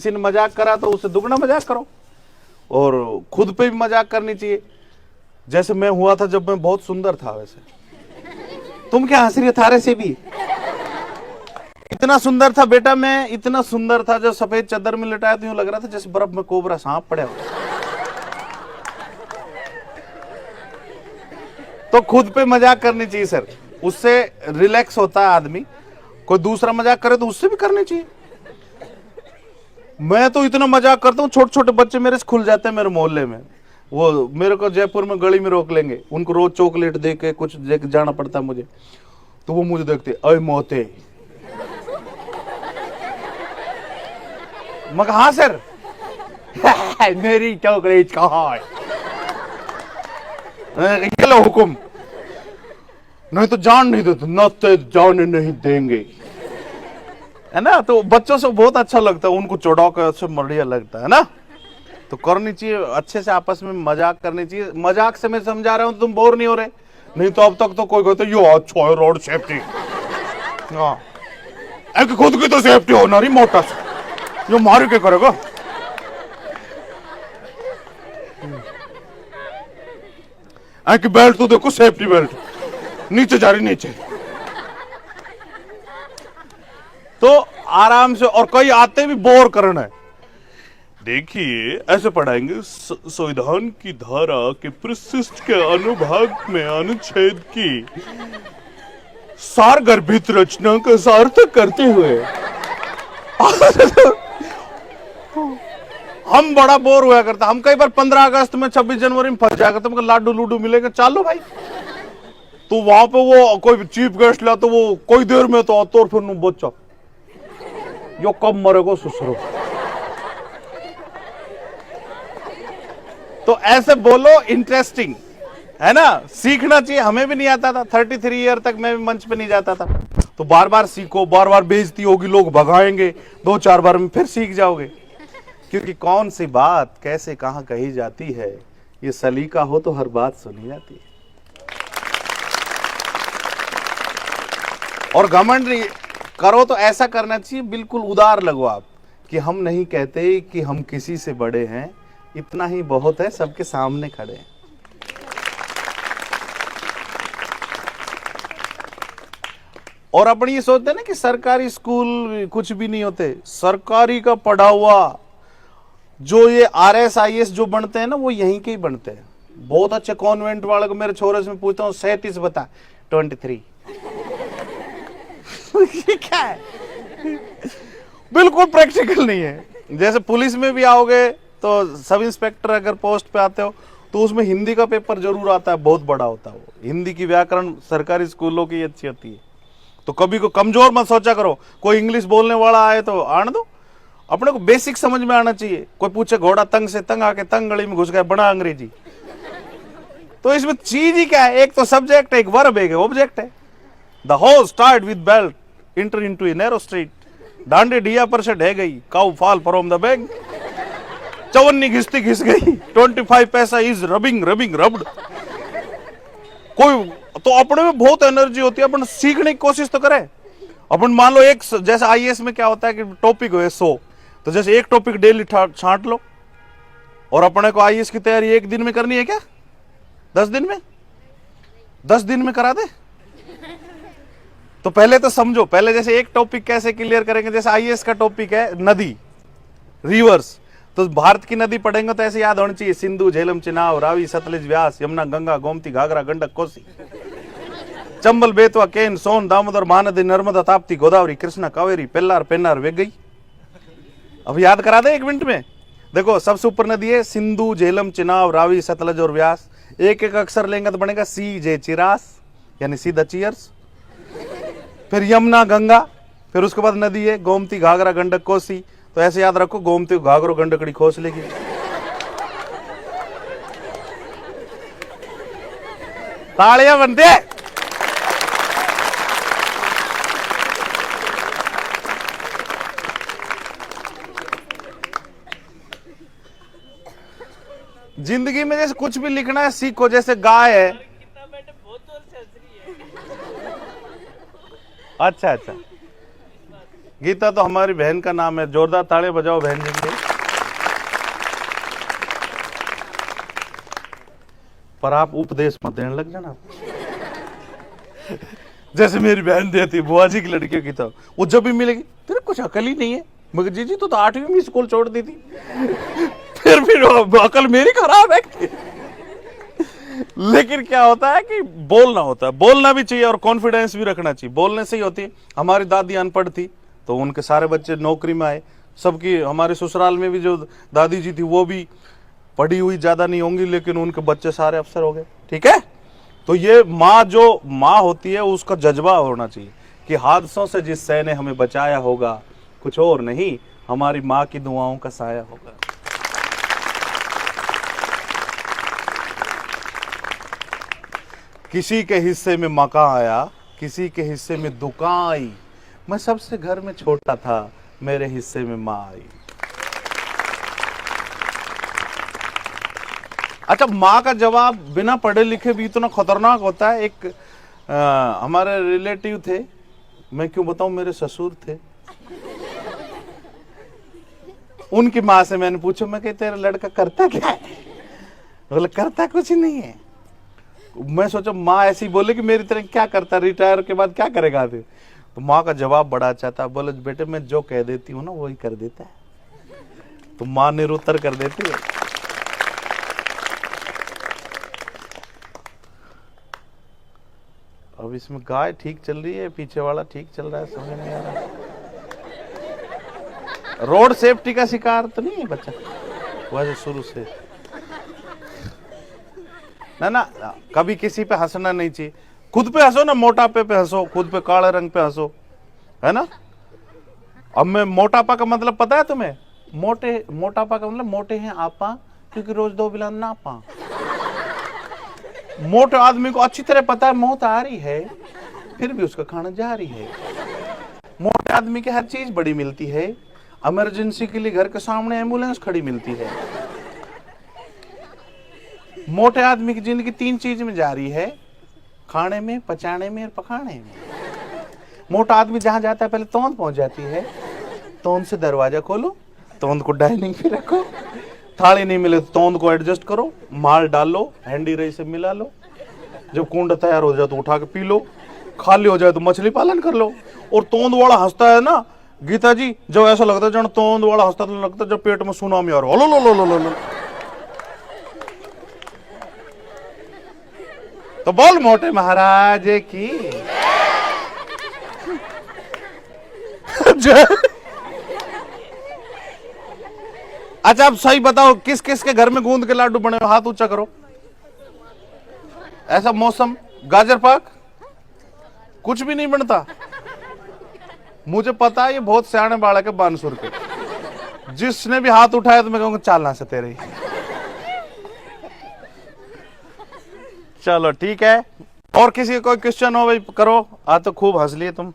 किसी ने मजाक करा तो उससे दुगना मजाक करो, और खुद पे भी मजाक करनी चाहिए। जैसे मैं हुआ था जब मैं बहुत सुंदर था, वैसे तुम क्या हंस रही हो? थारे से भी इतना सुंदर था बेटा मैं, इतना सुंदर था, जब सफेद चादर में लिटाया तो यूं लग रहा था जैसे बर्फ में कोबरा सांप पड़ा हो। तो खुद पे मजाक करनी चाहिए सर, उससे रिलैक्स होता है आदमी। कोई दूसरा मजाक करे तो उससे भी करनी चाहिए। मैं तो इतना मजाक करता हूँ, छोटे छोटे बच्चे मेरे से खुल जाते हैं मेरे मोहल्ले में। वो मेरे को जयपुर में गली में रोक लेंगे, उनको रोज चॉकलेट दे के कुछ दे के जाना पड़ता है मुझे, तो वो मुझे देखते, अय मोते। मगर हाँ सर मेरी चॉकलेट कहाँ है? ये लो हुकुम, नहीं तो जान नहीं देते, न तो जाने नहीं देंगे, है ना। तो बच्चों से बहुत अच्छा लगता है, उनको चौड़ा कर अच्छे बढ़िया लगता है ना। तो करनी चाहिए अच्छे से, आपस में मजाक करनी चाहिए। मजाक से मैं समझा रहा हूं, तुम बोर नहीं हो रहे? नहीं तो अब तक तो कोई कहते यो अच्छा है रोड सेफ्टी, हाँ खुद की तो सेफ्टी होना रही मोटा सा, जो मारे क्या करेगा। बेल्ट तो देखो, सेफ्टी बेल्ट नीचे जा रही, नीचे। तो आराम से, और कई आते भी बोर करना है। देखिए ऐसे पढ़ाएंगे, संविधान की धारा के परिशिष्ट के अनुभाग में अनुच्छेद की सारगर्भित रचना का सार्थक करते हुए हम बड़ा बोर हुआ करता। हम कई बार 15 अगस्त में 26 जनवरी में फंस जाया करते, हमको लाडू लूडू मिलेगा, चलो भाई। तो वहां पे वो कोई चीफ गेस्ट ला, तो वो कोई देर में तो आता, और फिर बच्चा यो कब मरेगा ससुरो। तो ऐसे बोलो, इंटरेस्टिंग है ना, सीखना चाहिए। हमें भी नहीं आता था, 33 ईयर तक मैं भी मंच पे नहीं जाता था। तो बार बार सीखो, बार बार बेइज्जती होगी, लोग भगाएंगे, 2-4 बार में फिर सीख जाओगे। क्योंकि कौन सी बात कैसे कहां कही जाती है, ये सलीका हो तो हर बात सुनी जाती है। और घमंड करो तो ऐसा करना चाहिए, बिल्कुल उदार लगो आप, कि हम नहीं कहते कि हम किसी से बड़े हैं, इतना ही बहुत है, सबके सामने खड़े हैं। और अपन ये सोचते हैं ना कि सरकारी स्कूल कुछ भी नहीं होते। सरकारी का पढ़ा हुआ जो ये RS IS जो बनते हैं ना, वो यहीं के ही बनते हैं। बहुत अच्छे कॉन्वेंट वाले को मेरे छोरे से मैं पूछता हूँ 37 बता, 23 क्या है? बिल्कुल प्रैक्टिकल नहीं है। जैसे पुलिस में भी आओगे तो सब इंस्पेक्टर अगर पोस्ट पे आते हो तो उसमें हिंदी का पेपर जरूर आता है, बहुत बड़ा होता है वो। हिंदी की व्याकरण सरकारी स्कूलों की अच्छी होती है। तो कभी को कमजोर मत सोचा करो, कोई इंग्लिश बोलने वाला आए तो आने दो। अपने को बेसिक समझ में आना चाहिए। कोई पूछे घोड़ा तंग से तंग आके तंग गली में घुस गया, बड़ा अंग्रेजी। तो इसमें चीज ही क्या है? एक तो सब्जेक्ट है, एक वर्ब है, एक ऑब्जेक्ट है। The horse start with belt, enter into a narrow street, डांडे ढिया पर से ढह गई, cow fall from the bank, चवन्नी घिसती घिस गई, 25 पैसा इज रबिंग रबिंग रब्ड। कोई तो अपने में बहुत एनर्जी होती है, अपन सीखने की कोशिश तो करें। अपन मान लो एक, जैसे IAS में क्या होता है कि टॉपिक हो 100, तो जैसे एक टॉपिक डेली छांट लो। और अपने को IAS की तैयारी एक दिन में करनी है क्या? 10 दिन में? 10 दिन में करा दे? तो पहले तो समझो, पहले जैसे एक टॉपिक कैसे क्लियर करेंगे। जैसे IAS का टॉपिक है नदी, रिवर्स, तो भारत की नदी पढ़ेंगे तो ऐसे याद होनी चाहिए, सिंधु, झेलम, चिनाब, रावी, सतलज, व्यास, यमुना, गंगा, गोमती, घाघरा, गंडक, कोसी, चंबल, बेतवा, केन, सोन, दामोदर, महानदी, नर्मदा, ताप्ती, गोदावरी, कृष्णा, कावेरी, पेल्लार, पेन्नार, वे गई। अब याद करा दे 1 मिनट में। देखो सबसे ऊपर नदी है सिंधु, झेलम, चिनाब, रावी, सतलज और व्यास। एक एक अक्षर लेंगे तो बनेगा CJ, चिरास, यानी सी द चीयर्स। फिर यमुना, गंगा, फिर उसके बाद नदी है गोमती, घाघरा, गंडक, कोसी। तो ऐसे याद रखो, गोमती, घाघरो, गंडकड़ी खोस लेगी। तालियां बनते हैं। जिंदगी में जैसे कुछ भी लिखना है सीखो। जैसे गाय है, अच्छा अच्छा, गीता तो हमारी बहन का नाम है, जोरदार ताड़े बजाओ बहन जी के। पर आप उपदेश मत देने लग जाना जैसे मेरी बहन देती बुआ जी की लड़कियों की, तो वो जब भी मिलेगी तेरे कुछ अकल ही नहीं है, मगर जी तो 8वीं में स्कूल छोड़ दी थी फिर अकल मेरी खराब है लेकिन क्या होता है कि बोलना होता है, बोलना भी चाहिए और कॉन्फिडेंस भी रखना चाहिए, बोलने से ही होती है। हमारी दादी अनपढ़ थी तो उनके सारे बच्चे नौकरी में आए, सबकी, हमारे ससुराल में भी जो दादी जी थी वो भी पढ़ी हुई ज्यादा नहीं होंगी लेकिन उनके बच्चे सारे अफसर हो गए। ठीक है, तो ये माँ, जो माँ होती है उसका जज्बा होना चाहिए कि हादसों से जिस शय ने हमें बचाया होगा कुछ और नहीं, हमारी माँ की दुआओं का साया होगा। किसी के हिस्से में मकान आया, किसी के हिस्से में दुकान आई, मैं सबसे घर में छोटा था, मेरे हिस्से में माँ आई। अच्छा, माँ का जवाब बिना पढ़े लिखे भी इतना खतरनाक होता है। एक हमारे रिलेटिव थे, मैं क्यों बताऊं, मेरे ससुर थे, उनकी माँ से मैंने पूछा, मैं कहते तेरा लड़का करता क्या है? बोले करता कुछ नहीं है। मैं सोचा माँ ऐसी बोले कि मेरी तरह क्या करता, रिटायर के बाद क्या करेगा अभी? तो माँ का जवाब बड़ा अच्छा था, बोले बेटे मैं जो कह देती हूँ ना वही कर देता है। तो माँ निरुत्तर कर देती है। अब इसमें गाय ठीक चल रही है, पीछे वाला ठीक चल रहा है, समझ नहीं आ रहा। रोड सेफ्टी का शिकार तो नहीं है बच्चा वैसे शुरू से? ना, कभी किसी पे हंसना नहीं चाहिए। खुद पे हंसो ना, मोटापे पे हंसो, खुद पे काले रंग पे हंसो, है ना। अब मैं मोटापा का मतलब पता है तुम्हें? मोटापा का मतलब मोटे हैं आपा, क्योंकि रोज 2 बिलान ना पा। मोटे आदमी को अच्छी तरह पता है मौत आ रही है, फिर भी उसका खाना जारी है। मोटे आदमी की हर चीज बड़ी मिलती है, इमरजेंसी के लिए घर के सामने एम्बुलेंस खड़ी मिलती है। मोटे आदमी की जिंदगी 3 चीज में जा रही है, खाने में, पचाने में और पकाने में। मोटा आदमी जहां जाता है पहले तोंद पहुंच जाती है, तोंद से दरवाजा खोलो, तोंद को डाइनिंग पे रखो, थाली नहीं मिले तो तोंद को एडजस्ट करो, माल डाल लो, हैंडी रही से मिला लो, जब कुंड तैयार हो जाए तो उठा के पी लो, खाली हो जाए तो मछली पालन कर लो। और तोंद वाला हंसता है ना गीता जी, जब ऐसा लगता है जब तोंद वाला हंसता तो लगता है जब पेट में सुनामी आ रहा हो। लो। तो बोल मोटे महाराज की अच्छा, अब सही बताओ किस किस के घर में गूंद के लाडू बने? हाथ ऊंचा करो। ऐसा मौसम, गाजर पाक कुछ भी नहीं बनता। मुझे पता है ये बहुत सियाने बालक है बानसुर के, जिसने भी हाथ उठाया तो मैं कहूंगा चालना से तेरे। चलो ठीक है, और किसी का कोई क्वेश्चन हो भाई करो। आज तो खूब हंस लिए तुम।